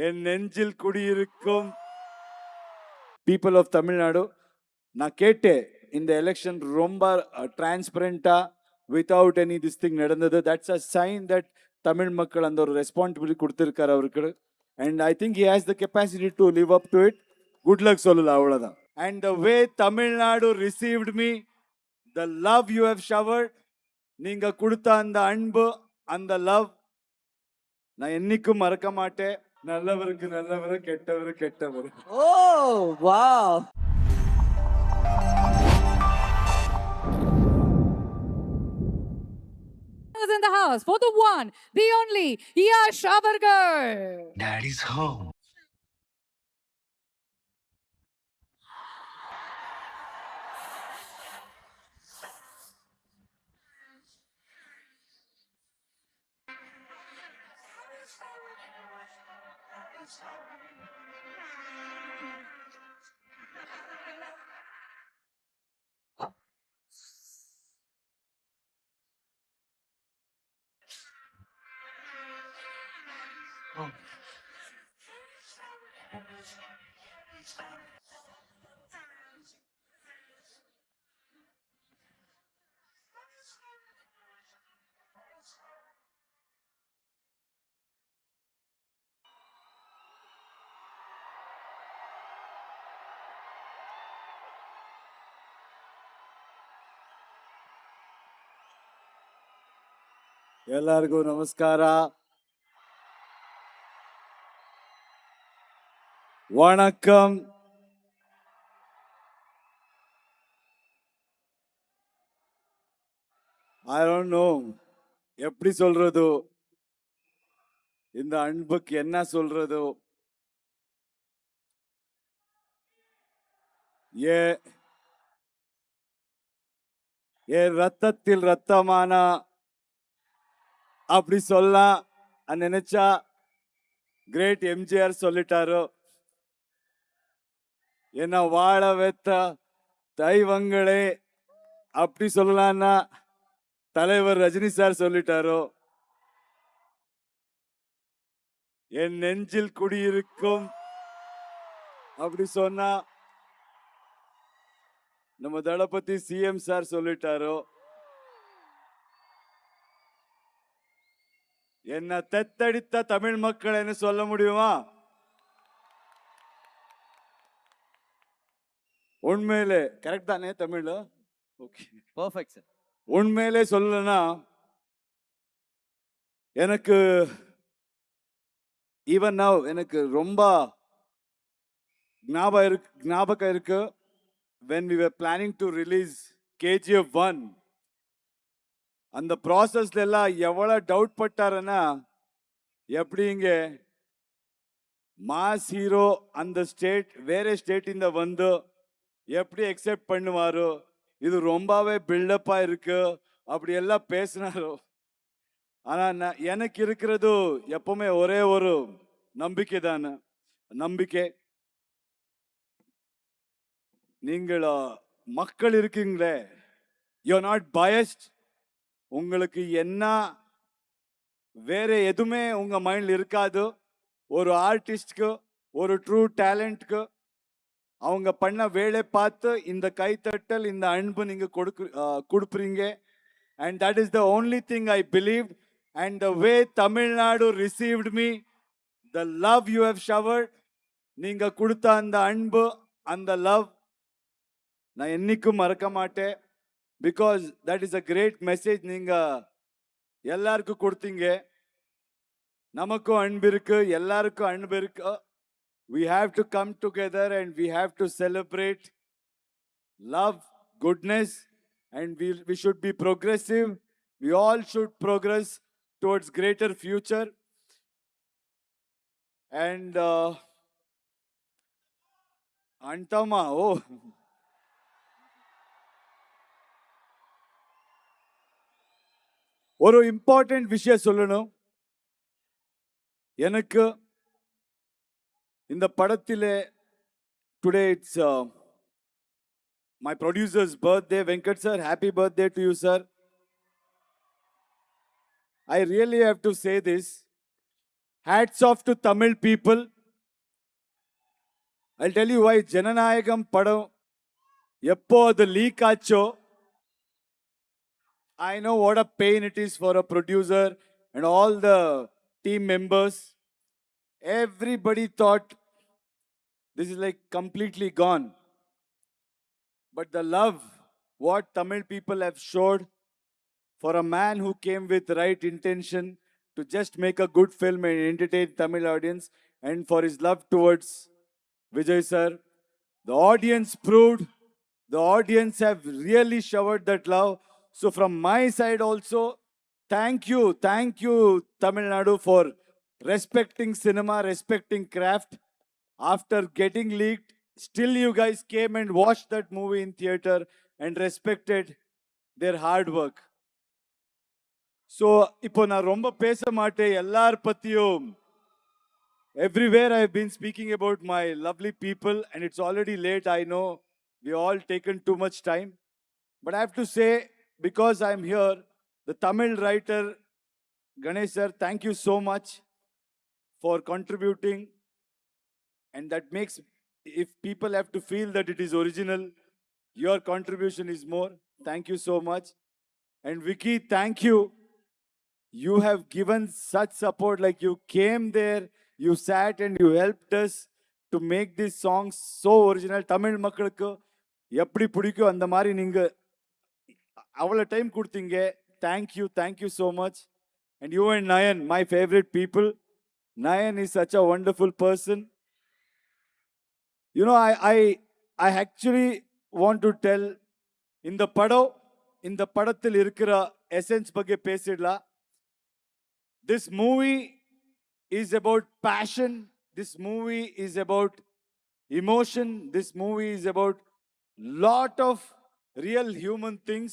என் நெஞ்சில் குடியிருக்கும் people of Tamil Nadu, நான் கேட்டேன் இந்த எலெக்ஷன் ரொம்ப டிரான்ஸ்பரண்டா வித்தவுட் எனி திஸ் திங் நடந்தது. That's a sign that Tamil மக்கள் அந்த ஒரு ரெஸ்பான்சிபிலிட்டி கொடுத்திருக்காரு அவருக்கு. And I think he has the capacity to live up to it. Good luck சொல்லல, அவ்வளவுதான். And the way Tamil Nadu received me, the love you have showered, நீங்க கொடுத்த அந்த அன்பு, அந்த லவ் நான் என்னைக்கும் மறக்க மாட்டேன். நல்லவருக்கு நல்லவர், கெட்டவர் கெட்டவர். Oh, wow. is in the house for the one, the only, Yash Avargar. Daddy's home. Oh. ಎಲ್ಲರಿಗೂ ನಮಸ್ಕಾರ. வணக்கம். I don't know எப்படி சொல்றது, இந்த அன்புக்கு என்ன சொல்றது. என் ரத்தத்தில் ரத்தமான அப்படி சொல்லலாம் நினைச்சா கிரேட் எம்ஜிஆர் சொல்லிட்டாரு. என்ன வாழ வைத்த தெய்வங்களே அப்படி சொல்லலாம்னா தலைவர் ரஜினி சார் சொல்லிட்டாரோ. என் நெஞ்சில் குடியிருக்கும் அப்படி சொன்னா நம்ம தளபதி சிஎம் சார் சொல்லிட்டாரோ. என்ன தெத்தடித்த தமிழ் மக்கள் என்ன சொல்ல முடியுமா? உண்மையிலே கரெக்ட் தானே தமிழ்ல? Okay, Perfect, sir. உண்மையிலே சொல்லனா எனக்கு ஈவன் நவ் எனக்கு ரொம்ப ஞாபகம் இருக்கு. when we were planning to release KGF 1, அந்த ப்ராசஸ்ல எல்லாம் எவ்வளவு டவுட் பட்டாருன்னா, எப்படிங்க மாஸ் ஹீரோ அந்த ஸ்டேட் வேற ஸ்டேட் இந்த வந்து எப்படி எக்ஸெப்ட் பண்ணுவாரு, இது ரொம்பவே பில்டப்பா இருக்கு அப்படி எல்லாம் பேசினாரோ. ஆனா எனக்கு இருக்கிறது எப்பவுமே ஒரே ஒரு நம்பிக்கை தானே. நம்பிக்கை, நீங்கள் மக்கள் இருக்கீங்களே, யூ ஆர் நாட் பயஸ்ட். உங்களுக்கு என்ன வேற எதுவுமே உங்க மைண்ட்ல இருக்காது. ஒரு ஆர்டிஸ்ட்க்கு, ஒரு ட்ரூ டேலண்ட்க்கு அவங்க பண்ண வேலை பார்த்து இந்த கைத்தட்டல், இந்த அன்பு நீங்க கொடுக்குறீங்க. And that is the only thing I believe. And the way Tamil Nadu received me, the love you have showered, நீங்க கொடுத்த அந்த அன்பு, அந்த லவ் நான் என்னைக்கும் மறக்க மாட்டேன். Because that is a great message நீங்க எல்லாருக்கும் கொடுத்தீங்க. நமக்கும் அன்பு இருக்கு, எல்லாருக்கும் அன்பு இருக்கு. We have to come together and we have to celebrate love, goodness, and we should be progressive. We all should progress towards greater future. And Antama, oh. ஒரு இம்பார்ட்டன்ட் விஷயம் சொல்லணும். எனக்கு இந்த படத்திலே today it's my producer's birthday. Venkat sir, happy birthday to you, sir. I really have to say this. Hats off to Tamil people. I'll tell you why. Jananayagam படம் எப்போ அது league ஆச்சோ, I know what a pain it is for a producer and all the team members. Everybody thought this is like completely gone. But the love what Tamil people have showed for a man who came with right intention to just make a good film and entertain Tamil audience, and for his love towards Vijay sir, the audience proved, the audience have really showered that love. So from my side also, thank you Tamil Nadu for respecting cinema, respecting craft. After getting leaked, still you guys came and watched that movie in theater and respected their hard work. So இப்போ நான் ரொம்ப பேச மாட்டேன், எல்லார் பத்தியும். Everywhere I've been speaking about my lovely people, and it's already late. I know we all taken too much time, but I have to say, because I'm here, the Tamil writer Ganesh sir, thank you so much for contributing, and that makes, if people have to feel that it is original, your contribution is more. Thank you so much. And Vicky, thank you. You have given such support, like you came there, you sat and you helped us to make these songs so original. Tamil மக்களுக்கு எப்படி பிடிக்கும் அந்த மாதிரி நீங்க அவ்வளோ time கொடுத்தீங்க. Thank you so much. And you and Nayan, my favorite people. Nayan is such a wonderful person. You know, I actually want to tell, இந்த படத்தில் இருக்கிற எசன்ஸ் பற்றி பேசிடலாம். This movie is about passion. This movie is about emotion. This movie is about lot of real human things.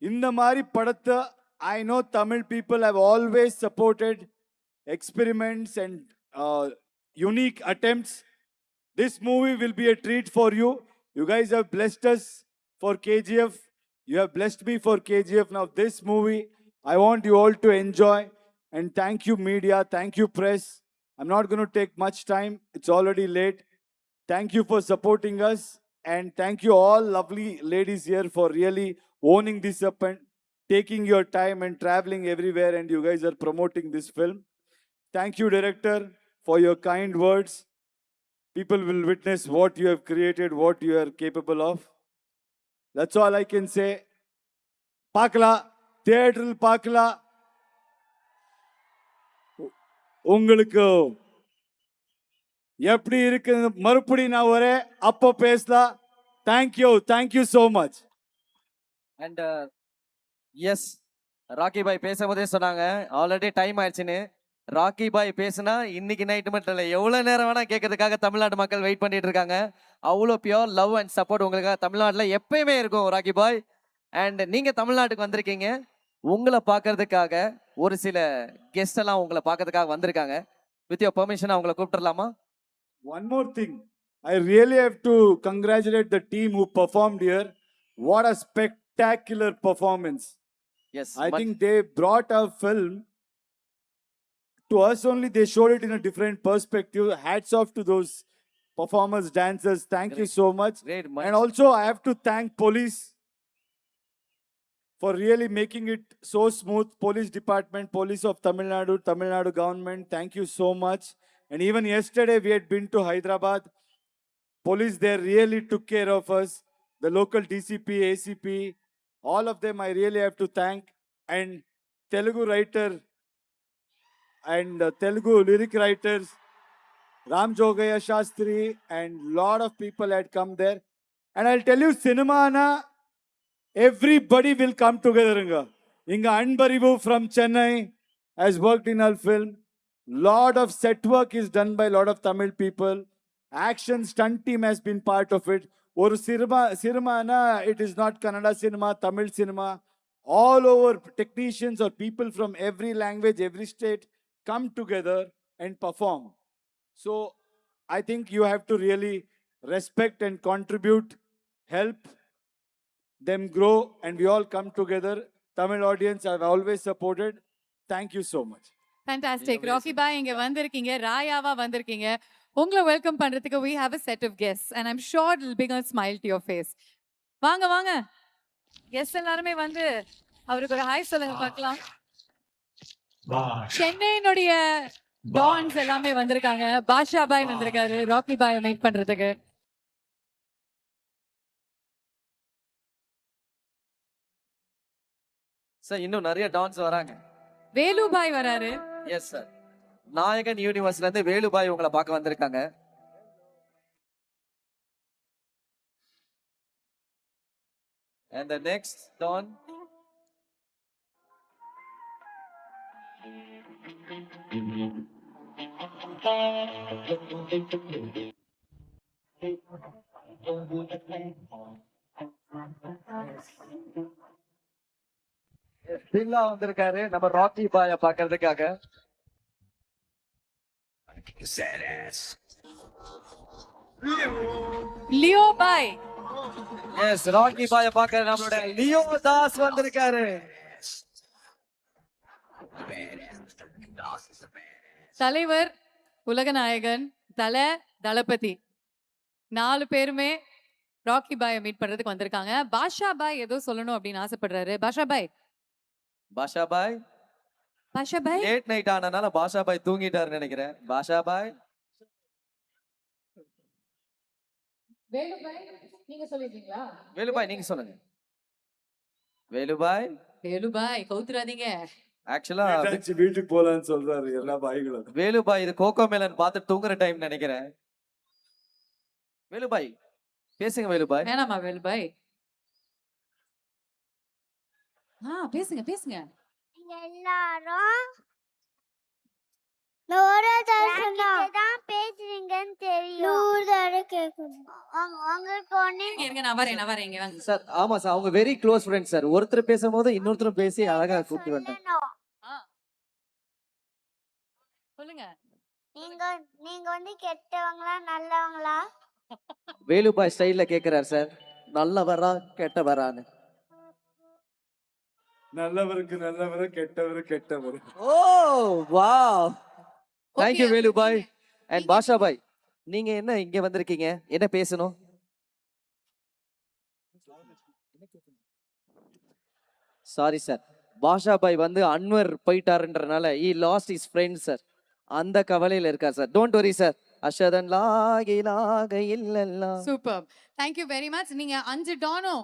இந்த மாதிரி படத்தை I know Tamil people have always supported experiments and unique attempts. This movie will be a treat for you. You guys have blessed us for KGF. You have blessed me for KGF. Now this movie, I want you all to enjoy. And thank you media, thank you press. I'm not going to take much time. It's already late. Thank you for supporting us. And thank you all lovely ladies here for really owning this up and taking your time and traveling everywhere. And you guys are promoting this film. Thank you director for your kind words. People will witness what you have created, what you are capable of. That's all I can say. Pakla, theater Pakla. உங்களுக்கு எப்படி இருக்கு மறுபடி நான் வரேன், அப்போ பேசலாம். Thank you so much. And yes, Rocky Bhai பேசும்போதே சொன்னாங்க ஆல்ரெடி டைம் ஆயிடுச்சுன்னு. ராக்கி பாய் பேசுனா இன்னைக்கு நைட்டு மட்டும் இல்லை, எவ்வளோ நேரம் வேணா கேட்கறதுக்காக தமிழ்நாட்டு மக்கள் வெயிட் பண்ணிட்டு இருக்காங்க. அவ்வளோ பியோர் லவ் அண்ட் சப்போர்ட் உங்களுக்காக தமிழ்நாட்டில் எப்பயுமே இருக்கும் ராக்கி பாய். அண்ட் நீங்கள் தமிழ்நாட்டுக்கு வந்திருக்கீங்க, உங்களை பார்க்கறதுக்காக ஒரு சில கெஸ்ட் எல்லாம் உங்களை பார்க்கறதுக்காக வந்திருக்காங்க. வித் யோர் பெர்மிஷன் அவங்களை கூப்பிட்டுலாமா? One more thing, I really have to congratulate the team who performed here. What a spectacular performance. Yes, I think they brought a film to us only. They showed it in a different perspective. Hats off to those performers, dancers. Thank you so much. great. And also I have to thank police for really making it so smooth. Police department, police of Tamil Nadu government, thank you so much. And even yesterday we had been to Hyderabad. Police there really took care of us. The local DCP, ACP, all of them I really have to thank. And Telugu writer and Telugu lyric writers, Ram Jogaya Shastri, and lot of people had come there. And I'll tell you, cinema na, everybody will come together. Inga Anbarivu from Chennai has worked in our film. Lot of set work is done by lot of Tamil people. Action stunt team has been part of it. Or cinema na, it is not Kannada cinema, Tamil cinema. All over technicians or people from every language, every state come together and perform. So I think you have to really respect and contribute, help them grow, and we all come together. Tamil audience I've always supported. Thank you so much. Fantastic. Rocky Bhai இங்க வந்திருக்கீங்க, ராயாவா வந்திருக்கீங்க. உங்களை welcome பண்றதுக்கு we have a set of guests and I'm sure it will bring a smile to your face. வாங்க வாங்க. Guest எல்லாருமே வந்து அவருக்கு ஒரு ஹாய் சொல்லுங்க பார்க்கலாம். சென்னையினுடைய டான்ஸ் எல்லாமே வந்திருக்காங்க. பாஷா பாய் வந்திருக்காரு ராக்கி பாய் மீட் பண்றதுக்கு. சார் இன்னும் நிறைய டான்ஸ் வராங்க. வேலு பாய் வராரு. Yes sir. நாயகன் யூனிவர்ஸ்ல இருந்து வேலுபாய் உங்களை பார்க்க வந்திருக்காங்க. And the next Don. பில்லா வந்திருக்காரு நம்ம ராக்கி பாய பார்க்கிறதுக்காக. லியோ பாய். எஸ் ராக்கி பாய பார்க்க நம்மளோட லியோ தாஸ் வந்திருக்காரு. தலைவர், உலகநாயகன், தளபதி 4 பேருமே ராக்கி பாயை மீட் பண்றதுக்கு வந்திருக்காங்க. பாஷா பாய் ஏதோ சொல்லணும் அப்படின்னு ஆசைப்படுறாரு. பாஷா பாய். பாஷா பாய் பாஷா பாய் லேட் நைட் ஆனனால பாஷா பாய் தூங்கிட்டாருன்னு நினைக்கிறேன். பாஷா பாய். வேலு பாய் நீங்க சொல்லிட்டீங்களா? வேலுபாய் நீங்க சொல்லுங்க. வேலுபாய். வேலு பாய் கவுத்துறாதீங்க. ஆக்சுவலா வீட்டுக்கு போலான்னு சொல்றாரு எல்லா பாய்களும். வேலுபாய் இது கோகோ மேலன் பார்த்து தூங்குற டைம் நினைக்கிறேன். வேலுபாய் பேசுங்க வேலுபாய். வேணாமா வேலு பாய்? பேசுங்க பேசுங்க. எல்லாரும் தான் பேசுறீங்கன்னு தெரியும். உங்களுக்கு ஒண்ணு இருங்க நான் வரேன் இங்க வாங்க. சார் ஆமா சார் அவங்க வெரி க்ளோஸ் ஃப்ரெண்ட்ஸ் சார். ஒருத்தர் பேசும்போது இன்னொருத்தரும் பேசி அழகா கூப்பிட்டு வந்தேன். சொல்லணும். சொல்லுங்க. நீங்க நீங்க வந்து கெட்டவங்களா நல்லவங்களா? வேலுபாய் ஸ்டைல்ல கேக்குறாரு சார். நல்லவரா கெட்டவரான்னு. நல்லவருக்கு நல்லவரு, கெட்டவரு கெட்டவரு. Oh wow. Thank you Okay, Velubhai. And நீங்க- பாஷா பாய் நீங்க என்ன இங்க வந்திருக்கீங்க? என்ன பேசணும்? Sorry sir. பாஷா பாய் வந்து அன்வர் போயிட்டாருன்றனால he lost his friend sir. அந்த கவலையில இருக்கார் சார். Don't worry sir. அஷதன் லாகிலாக இல்லல்லா. Super. Thank you very much. நீங்க 5 டானோ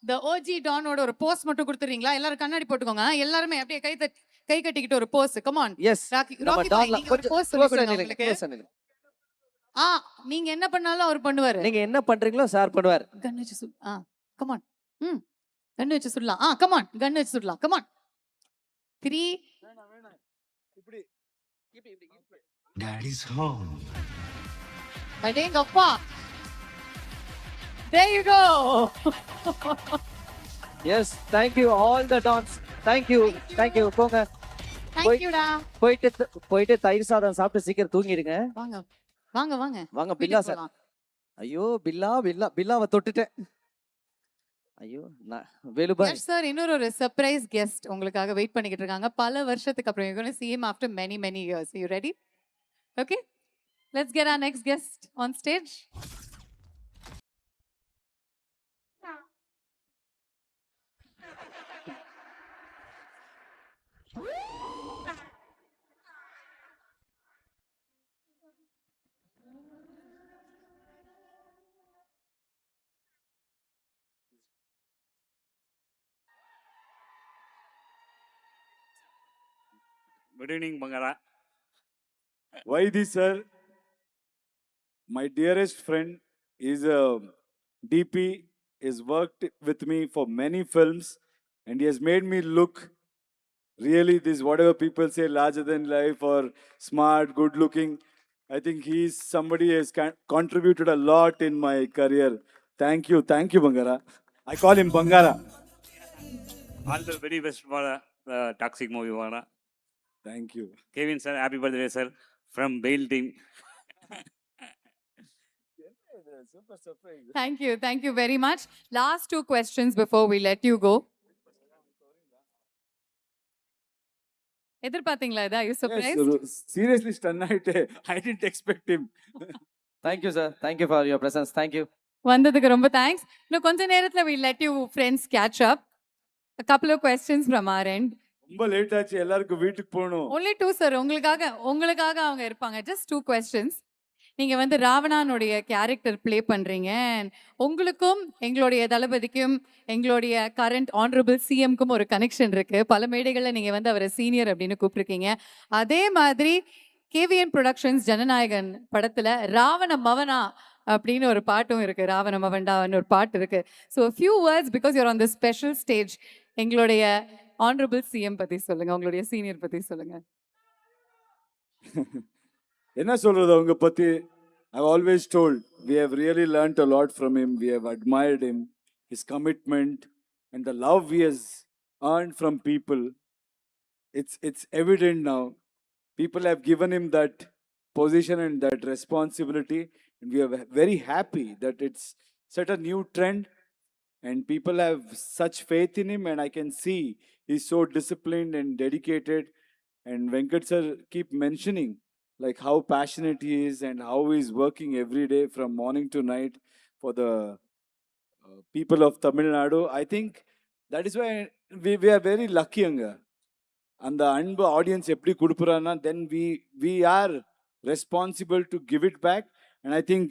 the OG டானோட ஒரு போஸ் மட்டும் கொடுத்துறீங்களா? எல்லாரும் கண்ணாடி போட்டுக்கோங்க. எல்லாருமே அப்படியே கை கட்டிக்கிட்டு ஒரு pose. Come on. Yes Rocky நம்ம ராக்கி பாய் டான்ல நீங்க ஒரு கொஞ்சம் போஸ் சொல்லி கொடுங்க close உங்களுக்கு. நில்லுங்க. நீங்க என்ன பண்ணாலும் அவர் பண்ணுவாரு. நீங்க என்ன பண்றீங்களோ சார் பண்ணுவார். கன் வச்சு சுட். Come on. கன் வச்சு சுடலாம். Come on. கன் வச்சு சுடலாம். Come on. 3 இப்படி Daddy's home. அடேங்கப்பா. There you go. Yes thank you all the dons. thank you போங்க. Thank you டா. போயிட்டு தயிர் சாதம் சாப்பிட்டு சீக்கிரம் தூங்கிடுங்க. வாங்க. வாங்க. வாங்க பில்லா சார். ஐயோ பில்லாவை தொட்டுட்டேன். ஐயோ வேலுபாய். எஸ் சார் இன்னொரு சர்ப்ரைஸ் கெஸ்ட் உங்களுக்காக வெயிட் பண்ணிக்கிட்டு இருக்காங்க. பல வருஷத்துக்கு அப்புறம் you're going to see him after many years. Are you ready? Okay. Let's get our next guest on stage. Good evening, Bangara. Vaidhi sir, my dearest friend, is a DP, has worked with me for many films, and he has made me look really this whatever people say larger than life or smart, good looking. I think he's somebody who has contributed a lot in my career. Thank you, Bangara. I call him Bangara. All the very best for the Toxic movie, Bangara. Thank you. Kevin sir, happy birthday, sir, from Bail team. Super surprise. Thank you very much. Last 2 questions before we let you go. எதிர்பார்த்தீங்களா இதா? You surprised? Seriously stun ஆயிட்டு. I didn't expect him. Thank you sir, thank you for your presence, thank you. வந்ததுக்கு ரொம்ப thanks. இன்னும் கொஞ்ச நேரத்துல we let you friends catch up. A couple of questions from our end. ரொம்ப late ஆச்சு, எல்லாருக்கும் வீட்டுக்கு போகணும். Only two sir. உங்களுக்காக அவங்க இருப்பாங்க. Just two questions. நீங்க வந்து ராவணானுடைய கேரக்டர் ப்ளே பண்றீங்க. உங்களுக்கும் எங்களுடைய தளபதிக்கும் எங்களுடைய கரண்ட் ஆனரபிள் சிஎம்க்கும் ஒரு கனெக்ஷன் இருக்கு. பல மேடைகள்ல நீங்க வந்து அவரை சீனியர் அப்படின்னு கூப்பிட்டுருக்கீங்க. அதே மாதிரி கேவிஎன் ப்ரொடக்ஷன்ஸ் ஜனநாயகன் படத்துல ராவண மவனா அப்படின்னு ஒரு பாட்டும் இருக்கு. ராவண மவன்டான்னு ஒரு பாட்டு இருக்கு. So few words because you're on the special stage. எங்களுடைய ஆனரபிள் சிஎம் பத்தி சொல்லுங்க, உங்களுடைய சீனியர் பத்தி சொல்லுங்க. என்ன சொல்றது அவங்க பத்தி? I've always told we have really learnt a lot from him. We have admired him, his commitment and the love he has earned from people. It's evident now. People have given him that position and that responsibility, and we are very happy that it's set a new trend and people have such faith in him, and I can see he's so disciplined and dedicated. And Venkat sir keep mentioning like how passionate he is and how he's working every day from morning to night for the people of Tamil Nadu. I think that is why we are very lucky anga. And the அன்பு audience எப்படி கொடுப்புறான்னா then we are responsible to give it back. And I think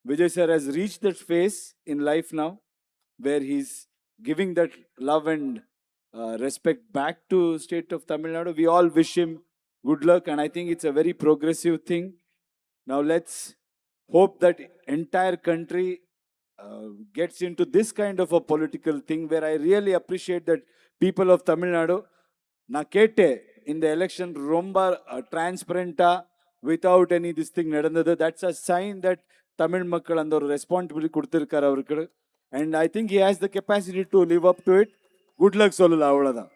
Vijay sir has reached that phase in life now where he's giving that love and respect back to state of Tamil Nadu. We all wish him good luck, and I think it's a very progressive thing. Now let's hope that entire country gets into this kind of a political thing where I really appreciate that people of Tamil Nadu na kete in the election romba transparent without any this thing nadandadu. That's a sign that Tamil makkal and ஒரு responsibility கொடுத்திருக்காரு அவருக்கு. And I think he has the capacity to live up to it. Good luck சொல்லலாம், அவ்வளவுதான்.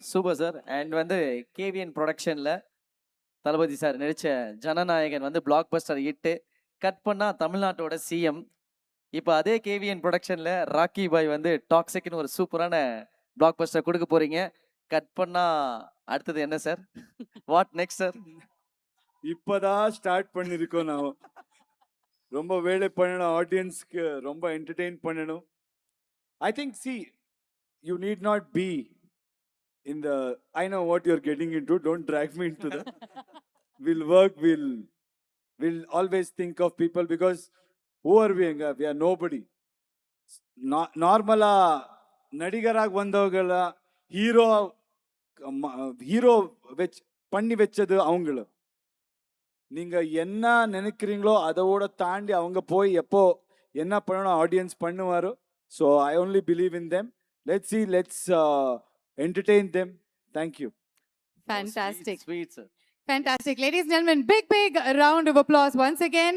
Super sir. And வந்து KVN ப்ரொடக்ஷனில் தளபதி sir நடித்த ஜனநாயகன் வந்து black Bastar hit. Cut பண்ணால் தமிழ்நாட்டோட சிஎம். இப்போ அதே கேவிஎன் ப்ரொடக்ஷனில் ராக்கி பாய் வந்து டாக்ஸிக்னு ஒரு சூப்பரான பிளாக் பஸ்டர் கொடுக்க போகிறீங்க. கட் பண்ணால் அடுத்தது என்ன சார்? What next sir? இப்போதான் ஸ்டார்ட் பண்ணியிருக்கோம். நான் ரொம்ப வேலை பண்ணணும், ஆடியன்ஸ்க்கு ரொம்ப என்டர்டெயின் பண்ணணும். I think see you need not be in the I know what you're getting into, don't drag me into that. We'll work, we'll always think of people because who are we are nobody. நார்மலா நடிகராக வந்தவங்கள hero பண்ணி வச்சது அவங்கள. நீங்க என்ன நினைக்கிறீங்களோ அதோட தாண்டி அவங்க போய் எப்போ என்ன பண்ணணும் ஆடியன்ஸ் பண்ணுவாரோ. So I only believe in them. Let's see, let's entertain them. Thank you. Fantastic. Sweet sir. Fantastic. Ladies and gentlemen, big round of applause once again.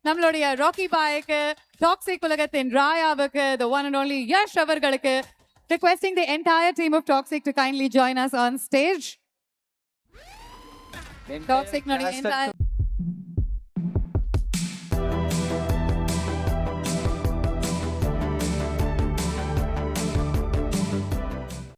நம்மளுடைய ராக்கி பாய்க்கு, டாக்ஸிக் உலகத்தின் ராயாவுக்கு, the one and only Yash அவர்களுக்கு, requesting the entire team of Toxic to kindly join us on stage. Toxic entire